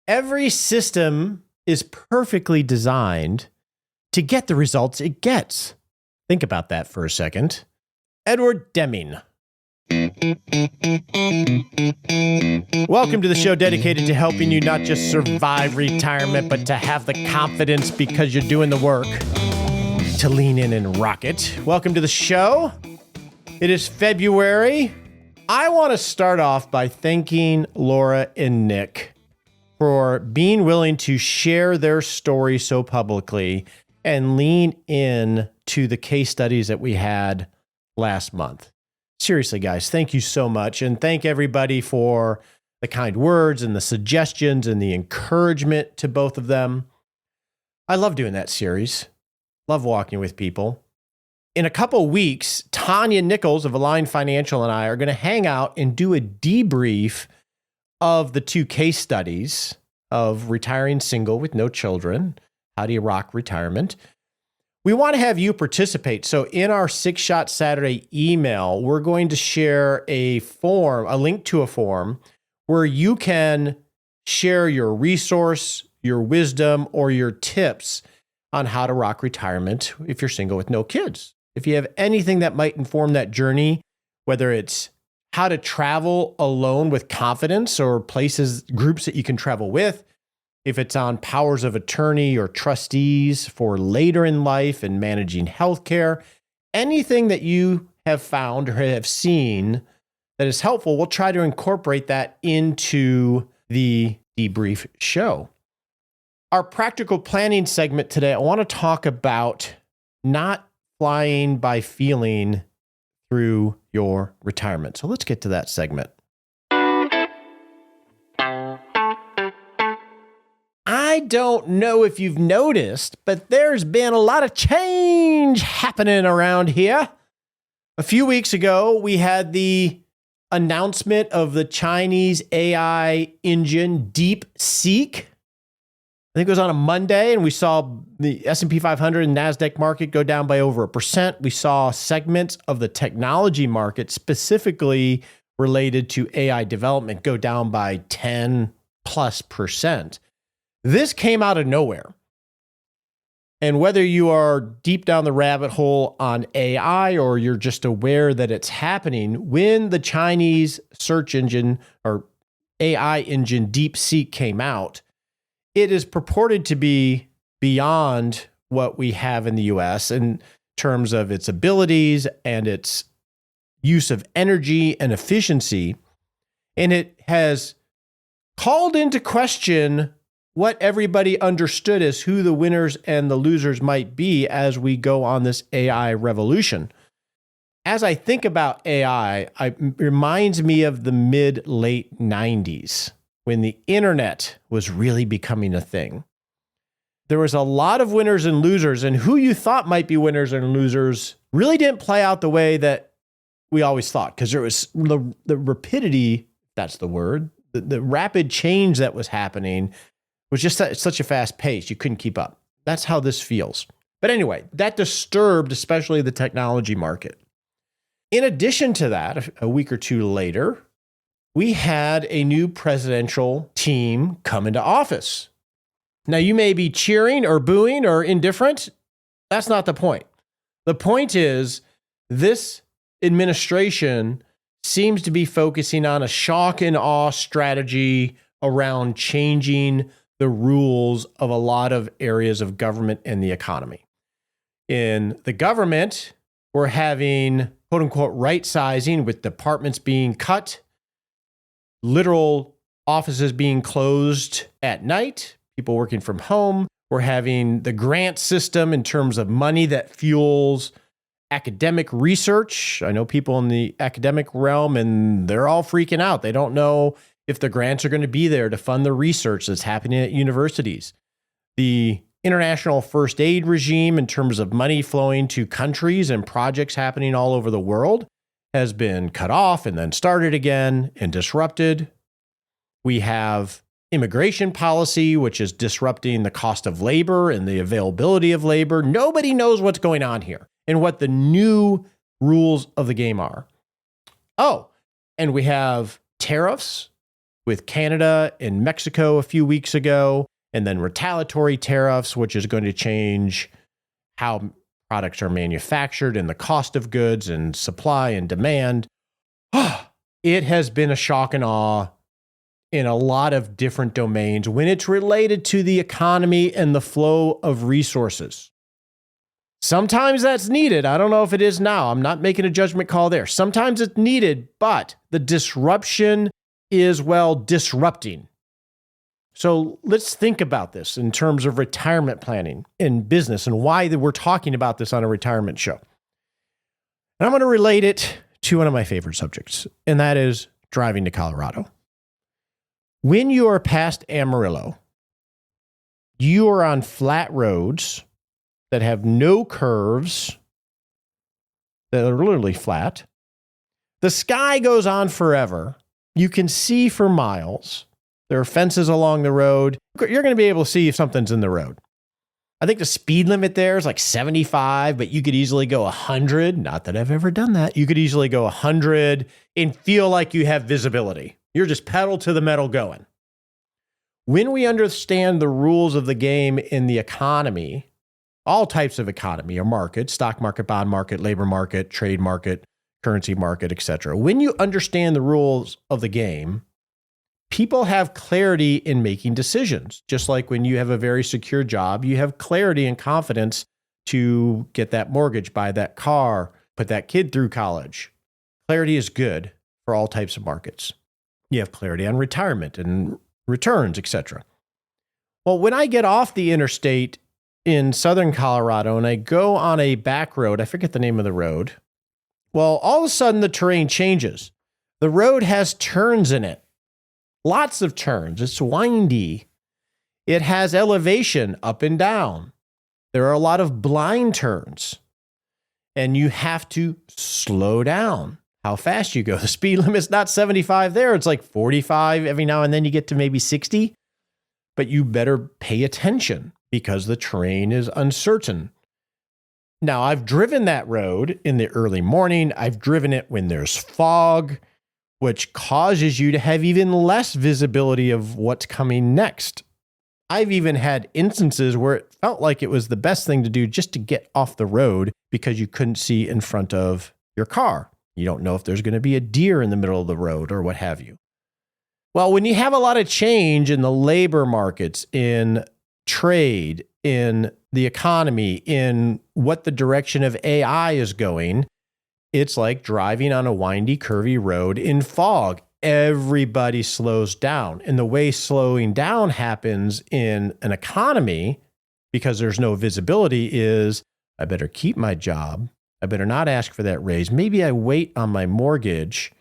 Every system is perfectly designed to get the results it gets. Think about that for a second. Edward Deming. Welcome to the show dedicated to helping you not just survive retirement, but to have the confidence because you're doing the work to lean in and rock it. Welcome to the show. It is February. I want to start off by thanking Laura and Nick for being willing to share their story so publicly and lean in to the case studies that we had last month. Seriously, guys, thank you so much. And thank everybody for the kind words and the suggestions and the encouragement to both of them. I love doing that series. Love walking with people. In a couple weeks, Tanya Nichols of Align Financial and I are going to hang out and do a debrief of the two case studies of retiring single with no children. How do you rock retirement? We want to have you participate. So in our 6-Shot Saturday email, we're going to share a link to a form where you can share your resource, your wisdom, or your tips on how to rock retirement if you're single with no kids. If you have anything that might inform that journey, whether it's how to travel alone with confidence or groups that you can travel with, if it's on powers of attorney or trustees for later in life and managing healthcare, anything that you have found or have seen that is helpful, we'll try to incorporate that into the debrief show. Our practical planning segment today, I want to talk about not flying by feeling through your retirement. So let's get to that segment. I don't know if you've noticed, but there's been a lot of change happening around here. A few weeks ago, we had the announcement of the Chinese AI engine Deepseek. I think it was on a Monday, and we saw the S&P 500 and NASDAQ market go down by over 1%. We saw segments of the technology market specifically related to AI development go down by 10+%. This came out of nowhere. And whether you are deep down the rabbit hole on AI or you're just aware that it's happening, when the Chinese search engine or AI engine Deepseek came out, it is purported to be beyond what we have in the US in terms of its abilities and its use of energy and efficiency. And it has called into question what everybody understood as who the winners and the losers might be as we go on this AI revolution. As I think about AI, it reminds me of the mid-late 90s when the internet was really becoming a thing. There was a lot of winners and losers, and who you thought might be winners and losers really didn't play out the way that we always thought, because there was the rapidity, that's the word, the rapid change that was happening was just such a fast pace, you couldn't keep up. That's how this feels. But anyway, that disturbed especially the technology market. In addition to that, a week or two later, we had a new presidential team come into office. Now, you may be cheering or booing or indifferent. That's not the point. The point is, this administration seems to be focusing on a shock and awe strategy around changing the rules of a lot of areas of government and the economy. In the government, we're having quote unquote right sizing with departments being cut, literal offices being closed at night, people working from home. We're having the grant system in terms of money that fuels academic research. I know people in the academic realm and they're all freaking out. They don't know if the grants are going to be there to fund the research that's happening at universities. The international first aid regime in terms of money flowing to countries and projects happening all over the world has been cut off and then started again and disrupted. We have immigration policy, which is disrupting the cost of labor and the availability of labor. Nobody knows what's going on here and what the new rules of the game are. Oh, and we have tariffs with Canada and Mexico a few weeks ago, and then retaliatory tariffs, which is going to change how products are manufactured and the cost of goods and supply and demand. It has been a shock and awe in a lot of different domains when it's related to the economy and the flow of resources. Sometimes that's needed. I don't know if it is now. I'm not making a judgment call there. Sometimes it's needed, but the disruption is, well, disrupting. So let's think about this in terms of retirement planning in business and why we're talking about this on a retirement show. And I'm going to relate it to one of my favorite subjects, and that is driving to Colorado. When you are past Amarillo, you are on flat roads that have no curves, that are literally flat. The sky goes on forever. You can see for miles. There are fences along the road. You're going to be able to see if something's in the road. I think the speed limit there is like 75, but you could easily go 100. Not that I've ever done that. You could easily go 100 and feel like you have visibility. You're just pedal to the metal going. When we understand the rules of the game in the economy, all types of economy or market, stock market, bond market, labor market, trade market, currency market, etc. When you understand the rules of the game, people have clarity in making decisions. Just like when you have a very secure job, you have clarity and confidence to get that mortgage, buy that car, put that kid through college. Clarity is good for all types of markets. You have clarity on retirement and returns, etc. Well, when I get off the interstate in southern Colorado and I go on a back road, I forget the name of the road. Well, all of a sudden the terrain changes. The road has turns in it. Lots of turns. It's windy. It has elevation up and down. There are a lot of blind turns. And you have to slow down how fast you go. The speed limit's not 75 there. It's like 45. Every now and then you get to maybe 60. But you better pay attention because the terrain is uncertain. Now, I've driven that road in the early morning. I've driven it when there's fog, which causes you to have even less visibility of what's coming next. I've even had instances where it felt like it was the best thing to do just to get off the road because you couldn't see in front of your car. You don't know if there's going to be a deer in the middle of the road or what have you. Well, when you have a lot of change in the labor markets, in trade, in the economy, in what the direction of AI is going, it's like driving on a windy, curvy road in fog. Everybody slows down. And the way slowing down happens in an economy, because there's no visibility, is I better keep my job. I better not ask for that raise. Maybe I wait on my mortgage.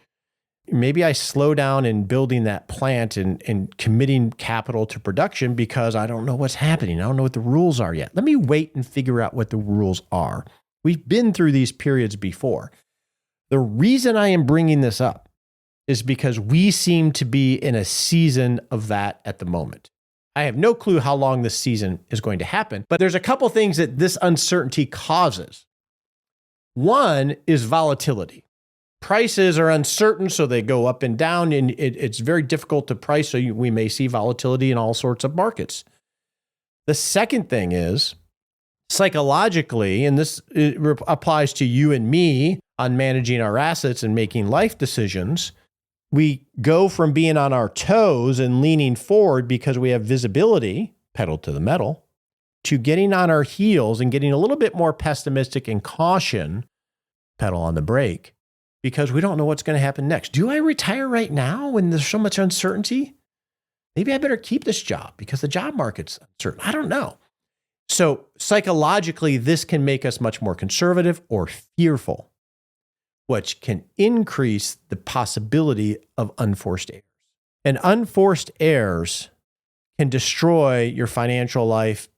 Maybe I slow down in building that plant and committing capital to production because I don't know what's happening. I don't know what the rules are yet. Let me wait and figure out what the rules are. We've been through these periods before. The reason I am bringing this up is because we seem to be in a season of that at the moment. I have no clue how long this season is going to happen, but there's a couple things that this uncertainty causes. One is volatility. Prices are uncertain, so they go up and down, and it's very difficult to price, so we may see volatility in all sorts of markets. The second thing is, psychologically, and this applies to you and me on managing our assets and making life decisions, we go from being on our toes and leaning forward because we have visibility, pedal to the metal, to getting on our heels and getting a little bit more pessimistic and caution, pedal on the brake, because we don't know what's going to happen next. Do I retire right now when there's so much uncertainty? Maybe I better keep this job because the job market's uncertain. I don't know. So psychologically, this can make us much more conservative or fearful, which can increase the possibility of unforced errors. And unforced errors can destroy your financial life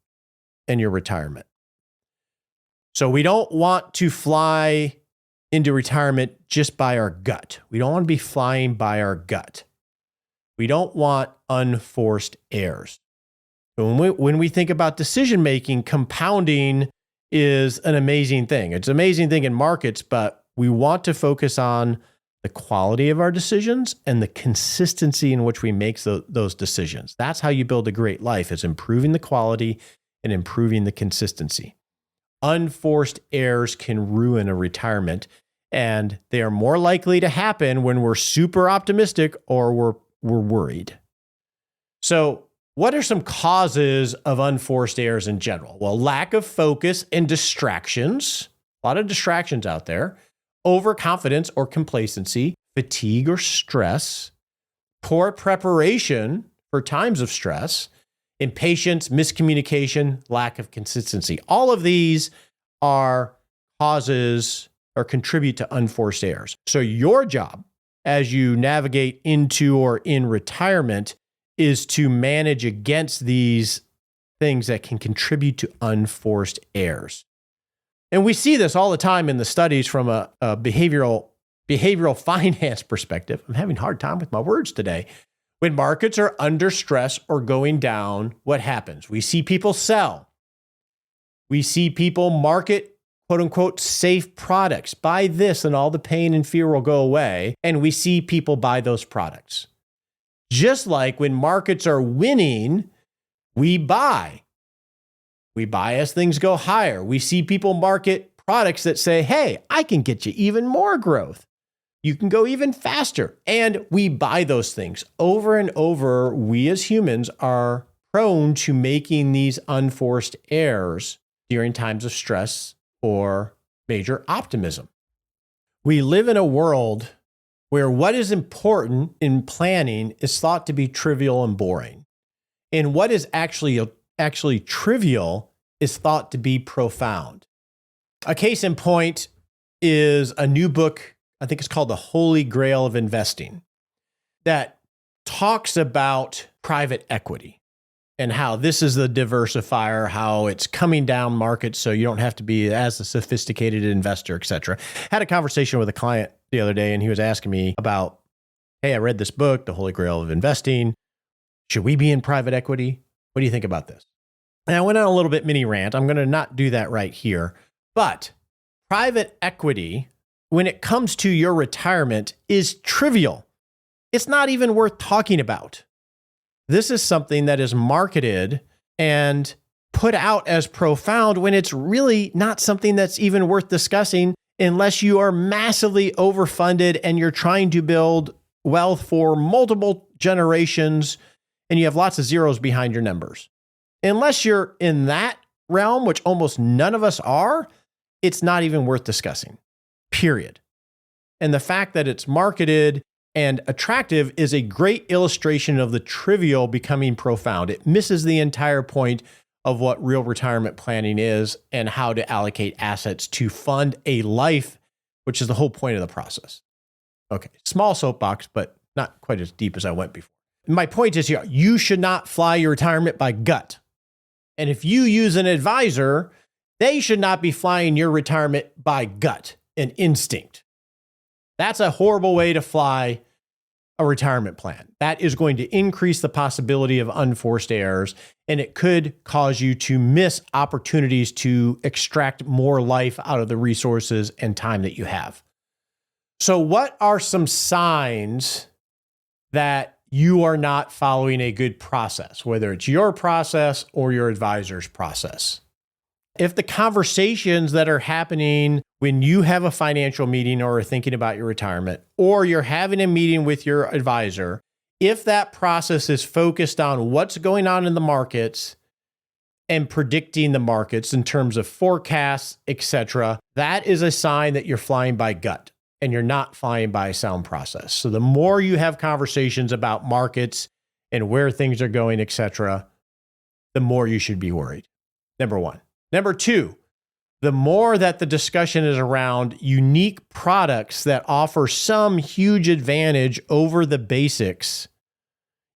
and your retirement. So we don't want to fly into retirement just by our gut. We don't want to be flying by our gut. We don't want unforced errors. So when we think about decision making, compounding is an amazing thing. It's an amazing thing in markets, but we want to focus on the quality of our decisions and the consistency in which we make those decisions. That's how you build a great life, is improving the quality and improving the consistency. Unforced errors can ruin a retirement, and they are more likely to happen when we're super optimistic or we're worried. So, what are some causes of unforced errors in general? Well, lack of focus and distractions. A lot of distractions out there. Overconfidence or complacency, fatigue or stress, poor preparation for times of stress, impatience, miscommunication, lack of consistency. All of these are causes or contribute to unforced errors. So your job as you navigate into or in retirement is to manage against these things that can contribute to unforced errors. And we see this all the time in the studies from a behavioral finance perspective. I'm having a hard time with my words today. When markets are under stress or going down, what happens? We see people sell. We see people market, quote unquote, safe products. Buy this and all the pain and fear will go away. And we see people buy those products. Just like when markets are winning, we buy. We buy as things go higher. We see people market products that say, hey, I can get you even more growth. You can go even faster. And we buy those things. Over and over, we as humans are prone to making these unforced errors during times of stress or major optimism. We live in a world where what is important in planning is thought to be trivial and boring. And what is actually trivial is thought to be profound. A case in point is a new book, I think it's called The Holy Grail of Investing, that talks about private equity and how this is the diversifier, how it's coming down markets so you don't have to be as a sophisticated investor, et cetera. Had a conversation with a client the other day and he was asking me about, hey, I read this book, The Holy Grail of Investing. Should we be in private equity? What do you think about this? And I went on a little bit mini rant. I'm going to not do that right here. But private equity, when it comes to your retirement, is trivial. It's not even worth talking about. This is something that is marketed and put out as profound when it's really not something that's even worth discussing unless you are massively overfunded and you're trying to build wealth for multiple generations and you have lots of zeros behind your numbers. Unless you're in that realm, which almost none of us are, it's not even worth discussing, period. And the fact that it's marketed and attractive is a great illustration of the trivial becoming profound. It misses the entire point of what real retirement planning is and how to allocate assets to fund a life, which is the whole point of the process. Okay, small soapbox, but not quite as deep as I went before. My point is here, you should not fly your retirement by gut. And if you use an advisor, they should not be flying your retirement by gut and instinct. That's a horrible way to fly a retirement plan. That is going to increase the possibility of unforced errors, and it could cause you to miss opportunities to extract more life out of the resources and time that you have. So what are some signs that you are not following a good process, whether it's your process or your advisor's process? If the conversations that are happening when you have a financial meeting or are thinking about your retirement, or you're having a meeting with your advisor, if that process is focused on what's going on in the markets and predicting the markets in terms of forecasts, etc., that is a sign that you're flying by gut and you're not flying by a sound process. So the more you have conversations about markets and where things are going, etc., the more you should be worried. Number one. Number two, the more that the discussion is around unique products that offer some huge advantage over the basics,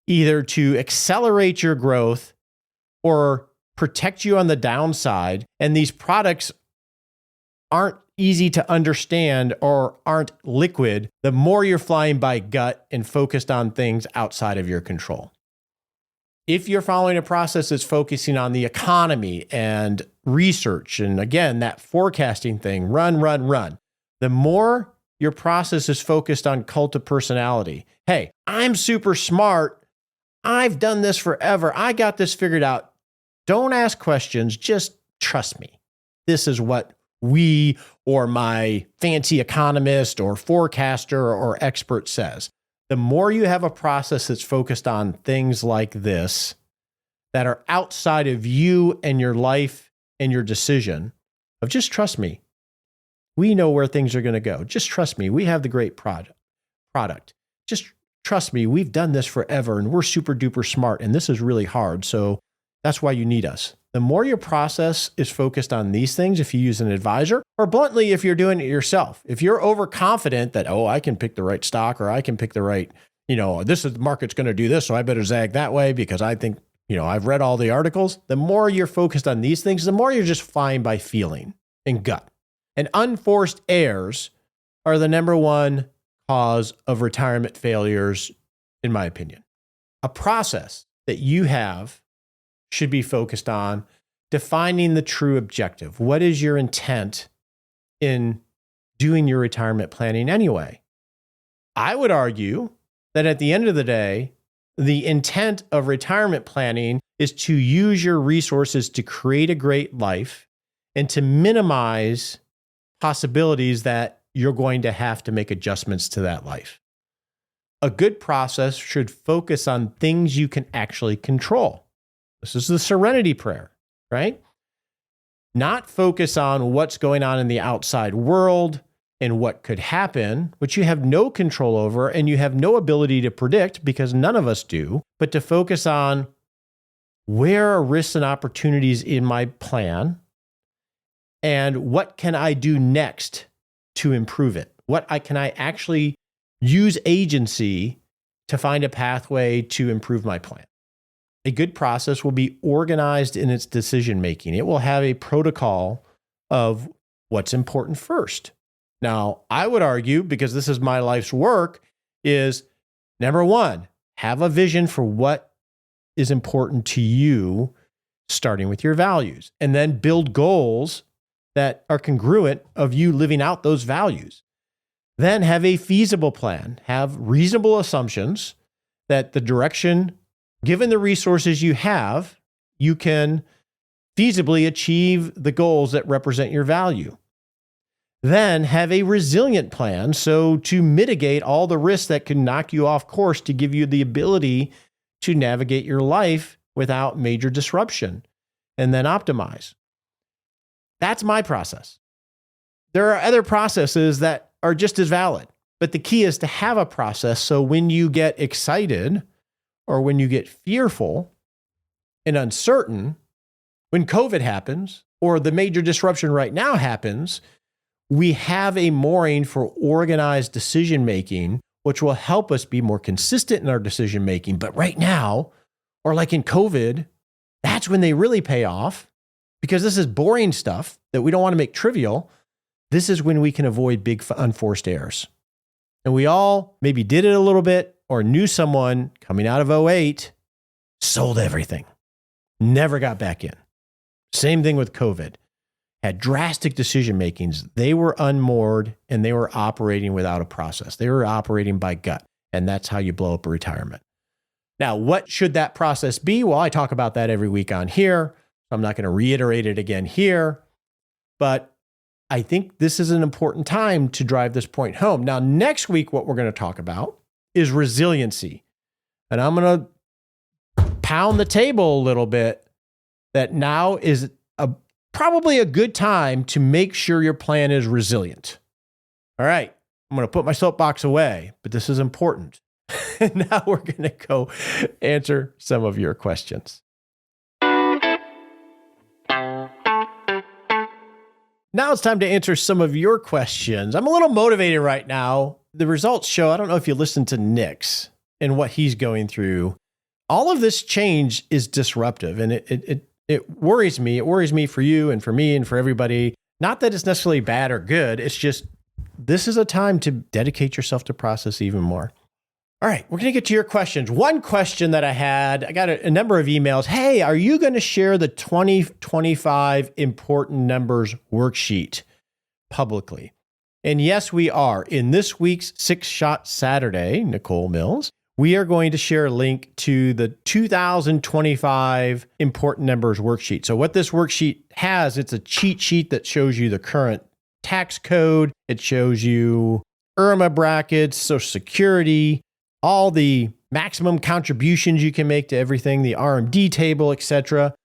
either to accelerate your growth or protect you on the downside, and these products aren't easy to understand or aren't liquid, the more you're flying by gut and focused on things outside of your control. If you're following a process that's focusing on the economy and research, and again, that forecasting thing, run, the more your process is focused on cult of personality. Hey, I'm super smart. I've done this forever. I got this figured out. Don't ask questions. Just trust me. This is what we or my fancy economist or forecaster or expert says. The more you have a process that's focused on things like this that are outside of you and your life and your decision of just trust me. We know where things are going to go. Just trust me. We have the great product. Just trust me. We've done this forever and we're super duper smart and this is really hard. So that's why you need us. The more your process is focused on these things, if you use an advisor, or bluntly, if you're doing it yourself, if you're overconfident that, I can pick the right stock or I can pick the right, this is the market's going to do this, so I better zag that way because I think, I've read all the articles. The more you're focused on these things, the more you're just flying by feeling and gut. And unforced errors are the number one cause of retirement failures, in my opinion. A process that you have should be focused on defining the true objective. What is your intent in doing your retirement planning anyway? I would argue that at the end of the day, the intent of retirement planning is to use your resources to create a great life and to minimize possibilities that you're going to have to make adjustments to that life. A good process should focus on things you can actually control. This is the serenity prayer, right? Not focus on what's going on in the outside world and what could happen, which you have no control over and you have no ability to predict because none of us do, but to focus on where are risks and opportunities in my plan and what can I do next to improve it? Can I actually use agency to find a pathway to improve my plan? A good process will be organized in its decision-making. It will have a protocol of what's important first. Now, I would argue, because this is my life's work, is number one, have a vision for what is important to you, starting with your values, and then build goals that are congruent of you living out those values. Then have a feasible plan, have reasonable assumptions that the direction, given the resources you have, you can feasibly achieve the goals that represent your value. Then have a resilient plan, so to mitigate all the risks that can knock you off course to give you the ability to navigate your life without major disruption, and then optimize. That's my process. There are other processes that are just as valid, but the key is to have a process so when you get excited or when you get fearful and uncertain, when COVID happens or the major disruption right now happens, we have a mooring for organized decision-making, which will help us be more consistent in our decision-making. But right now, or like in COVID, that's when they really pay off because this is boring stuff that we don't want to make trivial. This is when we can avoid big unforced errors. And we all maybe did it a little bit or knew someone coming out of 2008, sold everything, never got back in. Same thing with COVID. Had drastic decision makings. They were unmoored and they were operating without a process. They were operating by gut. And that's how you blow up a retirement. Now, what should that process be? Well, I talk about that every week on here. I'm not going to reiterate it again here, but I think this is an important time to drive this point home. Now, next week, what we're going to talk about is resiliency. And I'm going to pound the table a little bit that now is probably a good time to make sure your plan is resilient. All right, I'm going to put my soapbox away, but this is important. Now we're going to go answer some of your questions. Now it's time to answer some of your questions. I'm a little motivated right now. The results show, I don't know if you listened to Nick's and what he's going through. All of this change is disruptive and it worries me. It worries me for you and for me and for everybody. Not that it's necessarily bad or good. It's just, this is a time to dedicate yourself to process even more. All right, we're going to get to your questions. One question that I got a number of emails. Hey, are you going to share the 2025 important numbers worksheet publicly? And yes, we are. In this week's Six Shot Saturday, Nicole Mills, we are going to share a link to the 2025 Important Numbers worksheet. So what this worksheet has, it's a cheat sheet that shows you the current tax code. It shows you IRMA brackets, Social Security, all the maximum contributions you can make to everything, the RMD table, etc.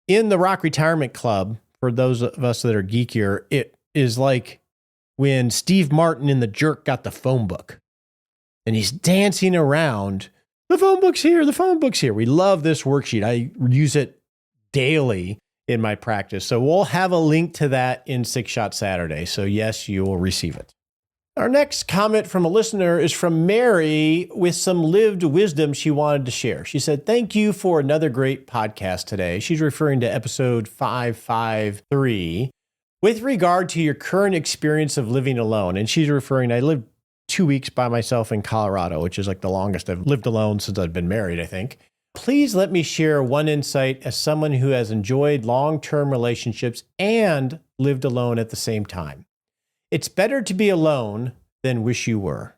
In the Rock Retirement Club, for those of us that are geekier, it is like when Steve Martin in The Jerk got the phone book and he's dancing around. The phone book's here. The phone book's here. We love this worksheet. I use it daily in my practice. So we'll have a link to that in Six Shot Saturday. So yes, you will receive it. Our next comment from a listener is from Mary with some lived wisdom she wanted to share. She said, "Thank you for another great podcast today." She's referring to episode 553 with regard to your current experience of living alone. And she's referring, I lived 2 weeks by myself in Colorado, which is like the longest I've lived alone since I've been married, I think. Please let me share one insight as someone who has enjoyed long-term relationships and lived alone at the same time. It's better to be alone than wish you were.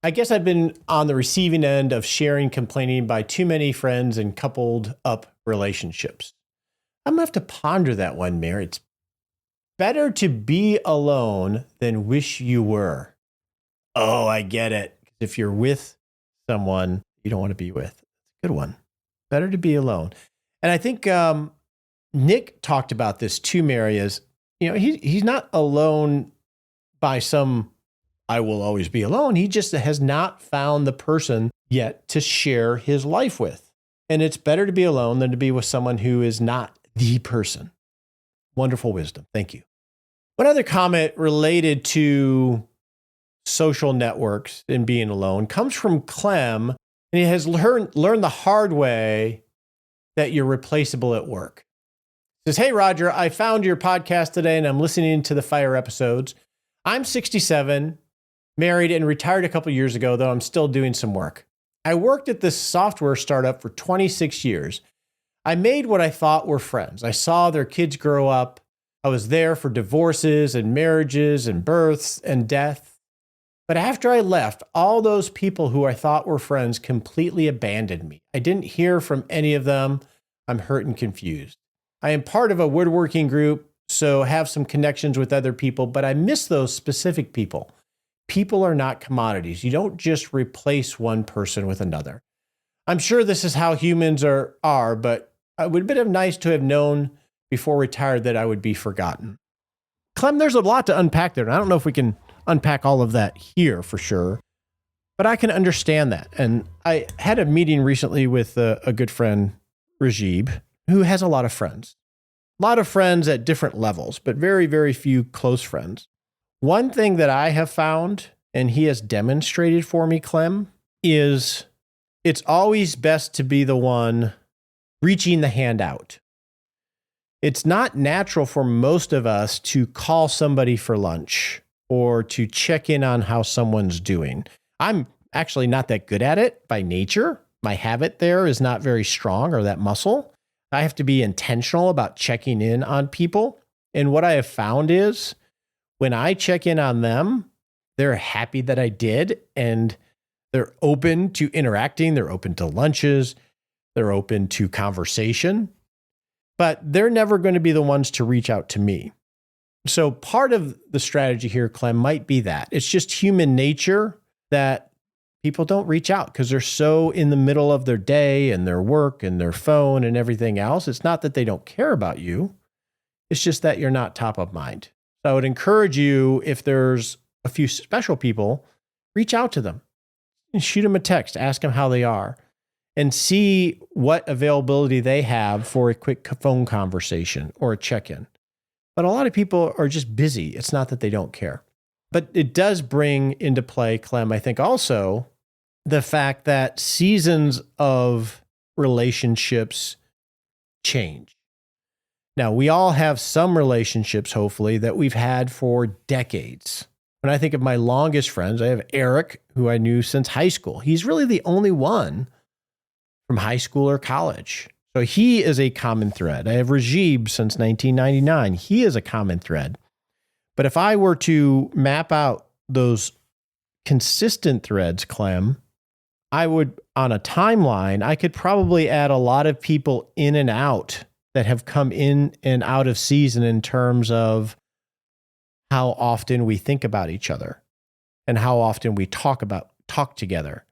I guess I've been on the receiving end of sharing complaining by too many friends and coupled up relationships. I'm going to have to ponder that one, Mary. It's better to be alone than wish you were. Oh, I get it. If you're with someone you don't want to be with. Good one. Better to be alone. And I think Nick talked about this too, Mary, as he's not alone by some, I will always be alone. He just has not found the person yet to share his life with. And it's better to be alone than to be with someone who is not the person. Wonderful wisdom. Thank you. One other comment related to social networks and being alone comes from Clem, and he has learned the hard way that you're replaceable at work. Says, "Hey, Roger, I found your podcast today and I'm listening to the fire episodes. I'm 67, married and retired a couple years ago, though I'm still doing some work. I worked at this software startup for 26 years. I made what I thought were friends. I saw their kids grow up. I was there for divorces and marriages and births and death. But after I left, all those people who I thought were friends completely abandoned me. I didn't hear from any of them. I'm hurt and confused. I am part of a woodworking group, so have some connections with other people, but I miss those specific people. People are not commodities. You don't just replace one person with another. I'm sure this is how humans are, but it would have been nice to have known before retired that I would be forgotten." Clem, there's a lot to unpack there. And I don't know if we can unpack all of that here for sure, but I can understand that. And I had a meeting recently with a good friend, Rajib, who has a lot of friends. A lot of friends at different levels, but very, very few close friends. One thing that I have found, and he has demonstrated for me, Clem, is it's always best to be the one reaching the hand out. It's not natural for most of us to call somebody for lunch or to check in on how someone's doing. I'm actually not that good at it by nature. My habit there is not very strong, or that muscle. I have to be intentional about checking in on people. And what I have found is when I check in on them, they're happy that I did, and they're open to interacting. They're open to lunches. They're open to conversation, but they're never going to be the ones to reach out to me. So part of the strategy here, Clem, might be that it's just human nature that people don't reach out because they're so in the middle of their day and their work and their phone and everything else. It's not that they don't care about you. It's just that you're not top of mind. So I would encourage you, if there's a few special people, reach out to them and shoot them a text, ask them how they are, and see what availability they have for a quick phone conversation or a check-in. But a lot of people are just busy. It's not that they don't care. But it does bring into play, Clem, I think also the fact that seasons of relationships change. Now, we all have some relationships, hopefully, that we've had for decades. When I think of my longest friends, I have Eric, who I knew since high school. He's really the only one from high school or college. So he is a common thread. I have Rajib since 1999. He is a common thread. But if I were to map out those consistent threads, Clem, I would, on a timeline, I could probably add a lot of people in and out that have come in and out of season in terms of how often we think about each other and how often we talk together.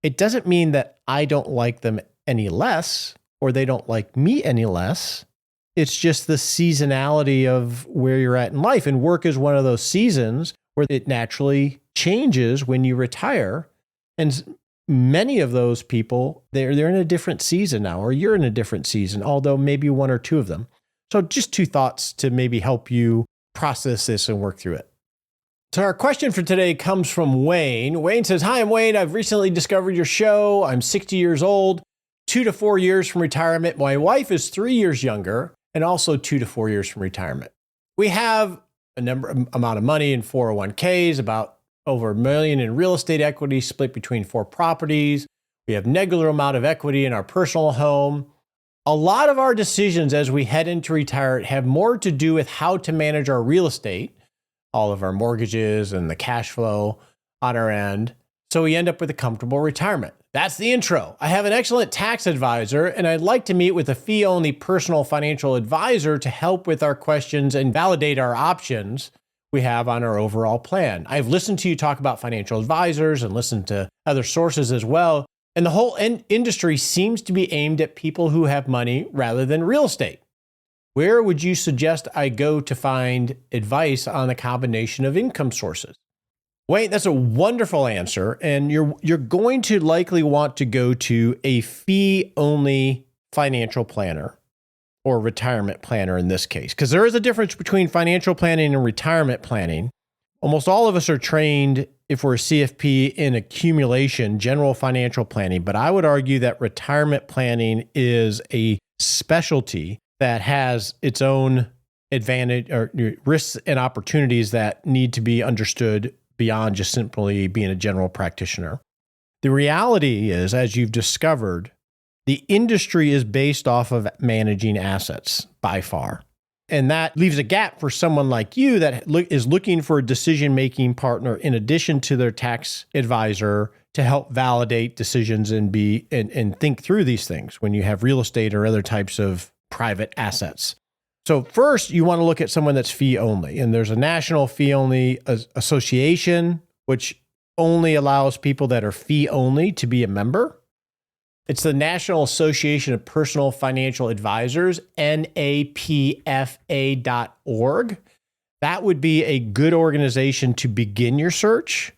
It doesn't mean that I don't like them any less or they don't like me any less. It's just the seasonality of where you're at in life. And work is one of those seasons where it naturally changes when you retire. And many of those people, they're in a different season now, or you're in a different season, although maybe one or two of them. So just two thoughts to maybe help you process this and work through it. So our question for today comes from Wayne. Wayne says, "Hi, I'm Wayne. I've recently discovered your show. I'm 60 years old, 2 to 4 years from retirement. My wife is 3 years younger and also 2 to 4 years from retirement. We have amount of money in 401ks, about over $1 million in real estate equity split between 4 properties. We have negligible amount of equity in our personal home. A lot of our decisions as we head into retirement have more to do with how to manage our real estate, all of our mortgages and the cash flow on our end. So we end up with a comfortable retirement. That's the intro. I have an excellent tax advisor, and I'd like to meet with a fee-only personal financial advisor to help with our questions and validate our options we have on our overall plan. I've listened to you talk about financial advisors and listened to other sources as well. And the whole industry seems to be aimed at people who have money rather than real estate. Where would you suggest I go to find advice on a combination of income sources?" Wait, that's a wonderful answer. And you're going to likely want to go to a fee-only financial planner or retirement planner in this case, because there is a difference between financial planning and retirement planning. Almost all of us are trained, if we're a CFP, in accumulation, general financial planning. But I would argue that retirement planning is a specialty that has its own advantage or risks and opportunities that need to be understood beyond just simply being a general practitioner. The reality is, as you've discovered, the industry is based off of managing assets by far. And that leaves a gap for someone like you that is looking for a decision-making partner in addition to their tax advisor to help validate decisions and think through these things when you have real estate or other types of private assets. So first, you want to look at someone that's fee-only. And there's a national fee-only association, which only allows people that are fee-only to be a member. It's the National Association of Personal Financial Advisors, NAPFA.org. That would be a good organization to begin your search.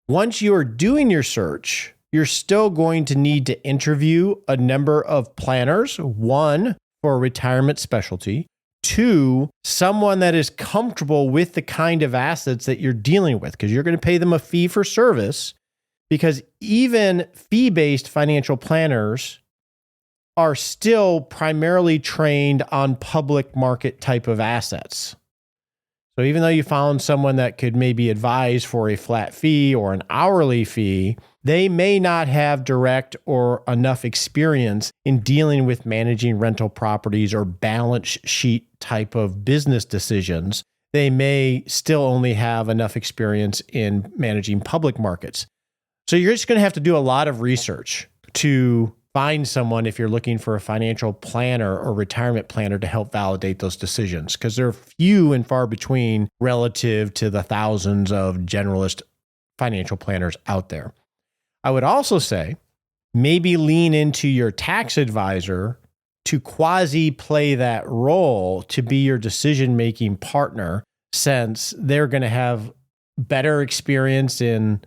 Once you are doing your search, you're still going to need to interview a number of planners, 1, for a retirement specialty, 2, someone that is comfortable with the kind of assets that you're dealing with, because you're going to pay them a fee for service. Because even fee-based financial planners are still primarily trained on public market type of assets. So even though you found someone that could maybe advise for a flat fee or an hourly fee, they may not have direct or enough experience in dealing with managing rental properties or balance sheet type of business decisions. They may still only have enough experience in managing public markets. So you're just going to have to do a lot of research to find someone if you're looking for a financial planner or retirement planner to help validate those decisions, because they're few and far between relative to the thousands of generalist financial planners out there. I would also say maybe lean into your tax advisor to quasi play that role to be your decision-making partner, since they're going to have better experience in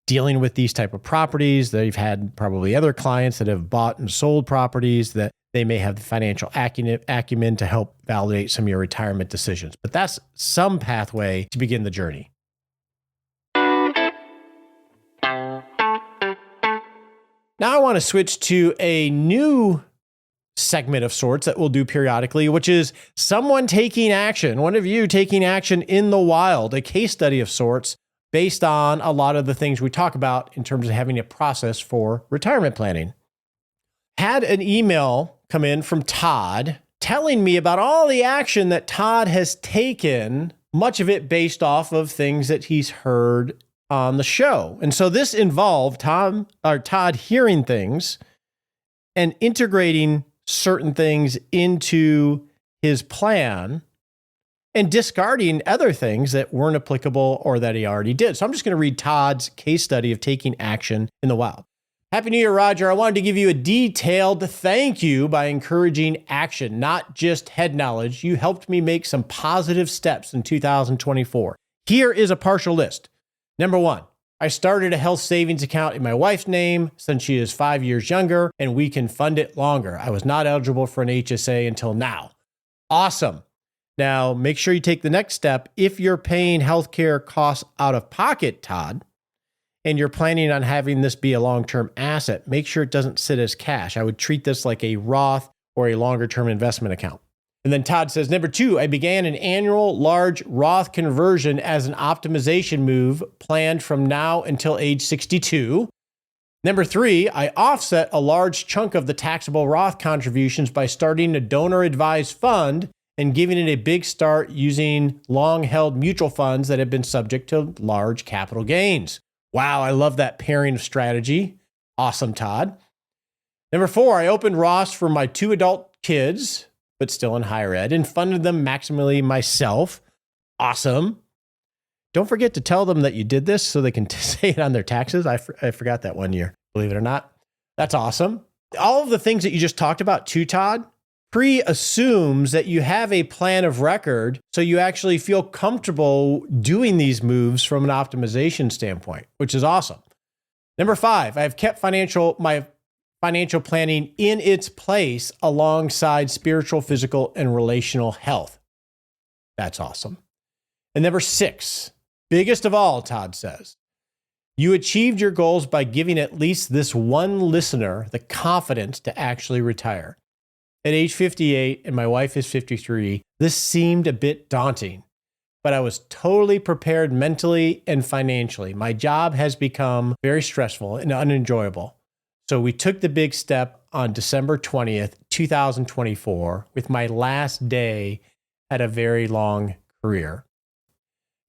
dealing with these type of properties. They've had probably other clients that have bought and sold properties, that they may have the financial acumen to help validate some of your retirement decisions. But that's some pathway to begin the journey. Now I want to switch to a new segment of sorts that we'll do periodically, which is someone taking action, one of you taking action in the wild, a case study of sorts, based on a lot of the things we talk about in terms of having a process for retirement planning. Had an email come in from Todd telling me about all the action that Todd has taken much of it based off of things that he's heard on the show. And so this involved Todd hearing things and integrating certain things into his plan and discarding other things that weren't applicable or that he already did. So I'm just going to read Todd's case study of taking action in the wild. Happy New Year, Roger. I wanted to give you a detailed thank you by encouraging action, not just head knowledge. You helped me make some positive steps in 2024. Here is a partial list. Number 1, I started a health savings account in my wife's name since she is 5 years younger and we can fund it longer. I was not eligible for an HSA until now. Awesome. Now, make sure you take the next step. If you're paying healthcare costs out of pocket, Todd, and you're planning on having this be a long-term asset, make sure it doesn't sit as cash. I would treat this like a Roth or a longer-term investment account. And then Todd says, number 2, I began an annual large Roth conversion as an optimization move planned from now until age 62. Number 3, I offset a large chunk of the taxable Roth contributions by starting a donor-advised fund and giving it a big start using long-held mutual funds that have been subject to large capital gains. Wow, I love that pairing of strategy. Awesome, Todd. Number 4, I opened Roths for my 2 adult kids, but still in higher ed, and funded them maximally myself. Awesome. Don't forget to tell them that you did this so they can say it on their taxes. I forgot that one year, believe it or not. That's awesome. All of the things that you just talked about too, Todd, pre-assumes that you have a plan of record, so you actually feel comfortable doing these moves from an optimization standpoint, which is awesome. Number 5, I have kept my financial planning in its place alongside spiritual, physical, and relational health. That's awesome. And number 6, biggest of all, Todd says, you achieved your goals by giving at least this one listener the confidence to actually retire. At age 58, and my wife is 53, this seemed a bit daunting, but I was totally prepared mentally and financially. My job has become very stressful and unenjoyable. So we took the big step on December 20th, 2024, with my last day at a very long career.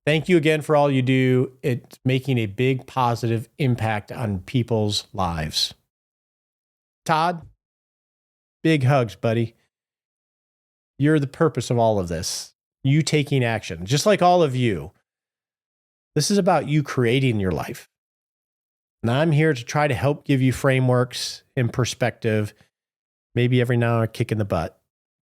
Thank you again for all you do. It's making a big positive impact on people's lives. Todd, big hugs, buddy. You're the purpose of all of this. You taking action, just like all of you. This is about you creating your life. And I'm here to try to help give you frameworks and perspective, maybe every now and then a kick in the butt.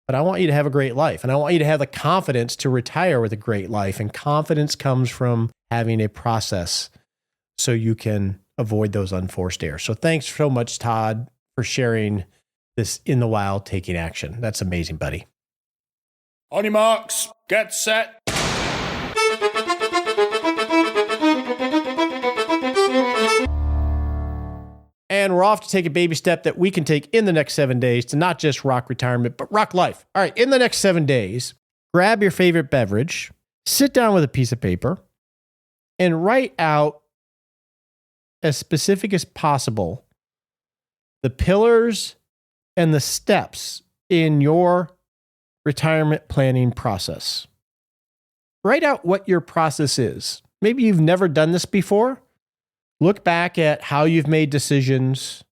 But I want you to have a great life. And I want you to have the confidence to retire with a great life. And confidence comes from having a process so you can avoid those unforced errors. So thanks so much, Todd, for sharing this in the wild, taking action. That's amazing, buddy. On your marks, get set. And we're off to take a baby step that we can take in the next 7 days to not just rock retirement, but rock life. All right, in the next 7 days, grab your favorite beverage, sit down with a piece of paper, and write out as specific as possible the pillars and the steps in your retirement planning process. Write out what your process is. Maybe you've never done this before. Look back at how you've made decisions.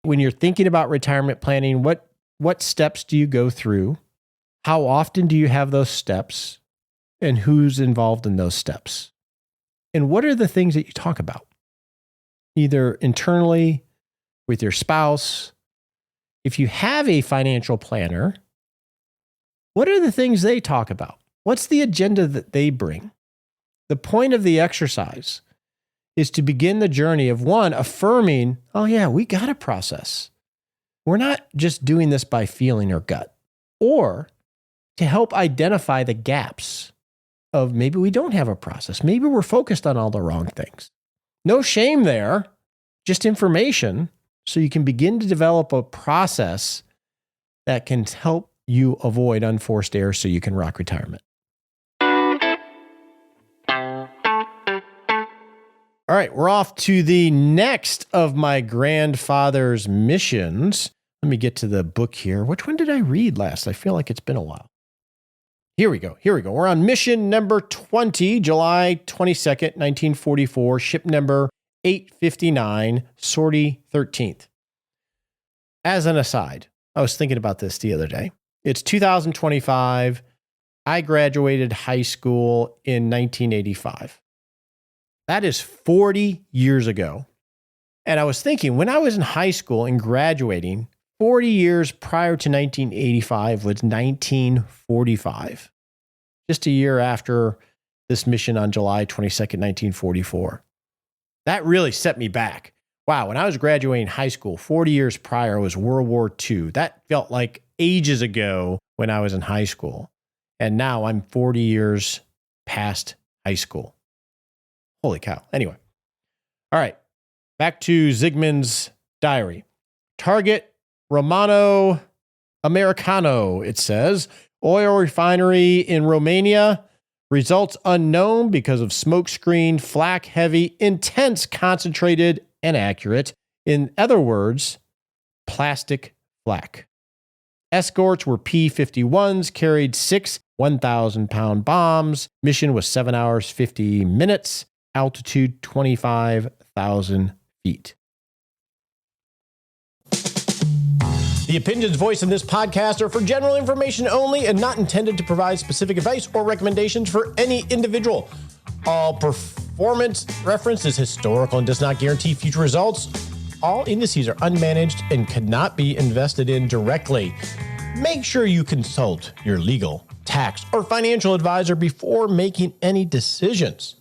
When you're thinking about retirement planning, what steps do you go through? How often do you have those steps? And who's involved in those steps? And what are the things that you talk about? Either internally, with your spouse. If you have a financial planner, what are the things they talk about? What's the agenda that they bring? The point of the exercise is to begin the journey of one, affirming, oh yeah, we got a process. We're not just doing this by feeling or gut. Or to help identify the gaps of maybe we don't have a process. Maybe we're focused on all the wrong things. No shame there, just information so you can begin to develop a process that can help you avoid unforced errors so you can rock retirement. All right, we're off to the next of my grandfather's missions. Let me get to the book here. Which one did I read last? I feel like it's been a while. Here we go. We're on mission number 20, July 22nd, 1944, ship number 859, sortie 13th. As an aside, I was thinking about this the other day. It's 2025. I graduated high school in 1985. That is 40 years ago. And I was thinking, when I was in high school and graduating, 40 years prior to 1985 was 1945. Just a year after this mission on July 22nd, 1944. That really set me back. Wow, when I was graduating high school, 40 years prior was World War II. That felt like ages ago when I was in high school. And now I'm 40 years past high school. Holy cow. Anyway. All right. Back to Zygmunt's diary. Target Romano Americano, it says. Oil refinery in Romania. Results unknown because of smokescreen, flak heavy, intense, concentrated, and accurate. In other words, plastic flak. Escorts were P-51s, carried 6 1,000-pound bombs. Mission was 7 hours, 50 minutes. Altitude 25,000 feet. The opinions voiced in this podcast are for general information only and not intended to provide specific advice or recommendations for any individual. All performance reference is historical and does not guarantee future results. All indices are unmanaged and cannot be invested in directly. Make sure you consult your legal, tax, or financial advisor before making any decisions.